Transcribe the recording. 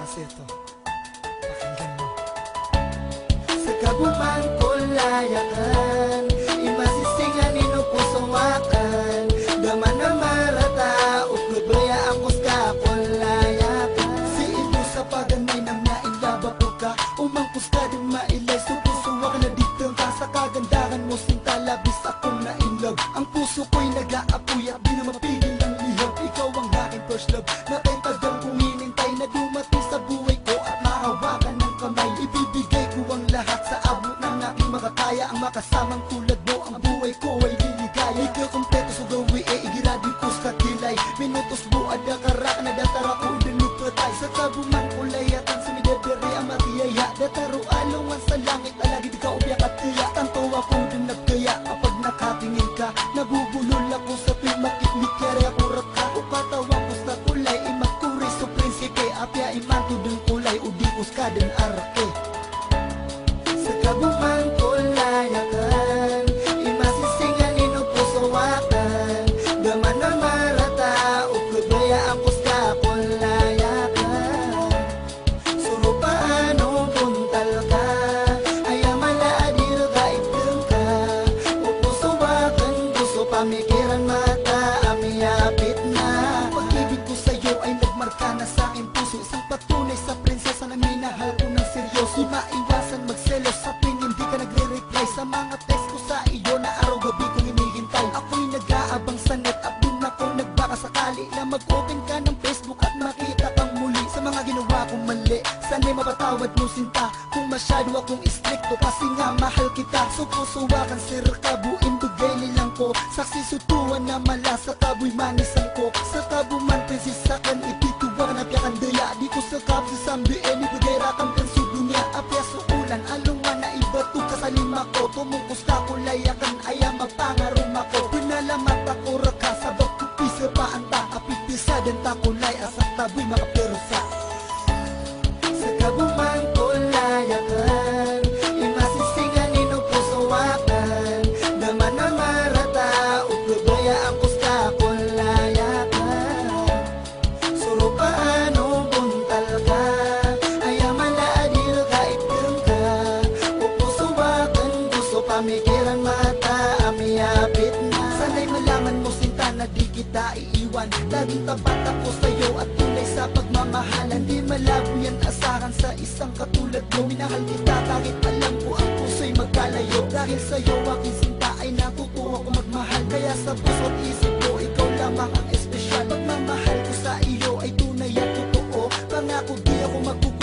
kasi ito. Pakinggan mo. Sa kabumang kulayakan, imasisingan inupusong wakan, daman na marata, uklubaya ang kuska kulayakan. Si ito sa paganay na nailaba po ka, umangkus ka din mailay, supusuwak na dito ka sa kagandahan mo, sinta labis akong nainlove. Ang puso ko'y nag-aapoy at di na mapigil ang lihab. Ikaw ang aking first love, na tayo tagang kong hinintay na dumating sa buhay ko at mahawakan ng kamay. Ibibigay ko ang lahat sa abot ng aking makakaya, ang makasamang tulad mo, ang buhay ko ay liligaya. Ikaw kompleto sa gawi e igiradi ko sa kilay, minutos buad na karak na datara ko dinupatay. Sa kabuman kulayatan sumidebere ang matiyaya, dataro alungan sa langit alagi di ka ubyak at tiya. Tanto ako din nagkaya kapag nakatingin ka, nabubulol ako sa pimakitlik kaya ako raka. Upatawang ko sa kulay imakuri sa prinsipe, apya imanto din kulay udikos ka din arake. Sa kabumang kulayakan, imasisingan inupusawakan, daman na marata, uklubaya ang kuska kulayakan. Suro paano puntal ka, ayamala adir ka iteng ka, upusawakan gusto pamikiran mata, amiyapit na. Pag-ibig ko sa'yo ay nagmarka na sa aking puso, isang patunay sa prinsesa na minahal ko ng seryoso. Maiwasan magselos sa tuwing hindi ka nagre-reply sa mga text ko sa iyo na araw-gabi kong hinihintay. Ako'y nag-aabang sa net at dun ako nagbaka sakali na mag-open ka ng Facebook at makita kang muli sa mga ginawa kong mali. Sana'y mapatawad mo sinta kung masyado akong istrikto, kasi nga mahal kita. Supusuwakan sir kabuin bugay nilang ko, saksi sutuan na mala sa kabu'y manisan ko. Sa kabuman prinsisakan itituwang napyakan daya, di ko sa kap si sambi ibigay rakang pensudunya. Apya suulan alungan na ibato ka sa lima ko, tumungkos ka kulayakan ayam magpangarum ako. Pinalamat ako raka sa baktupi sa paanta, apitisa din ta kulay asak tabu'y makaperusa. Sa kabumang kulayakan, imasisingan inupusawakan, daman na marata, uklubaya ang kuska kulayakan. Suro paano buntal ka, ayamala adir ka iteng ka, upusawakan gusto pamikiran mata, amiyapit na. Sana'y malaman mo sinta na di kita iiwan, laging tapat ako sa'yo at tunay sa pagmamahalan. Di malabo yan asahan sa isang katulad mo, minahal kita kahit alam ko ang puso'y magkalayo. Dahil sa'yo aking sinta ay natutuwa ko magmahal, kaya sa puso't isip ko ikaw lamang ang espesyal. Pagmamahal ko sa iyo ay tunay at totoo, pangako di ako magkukulit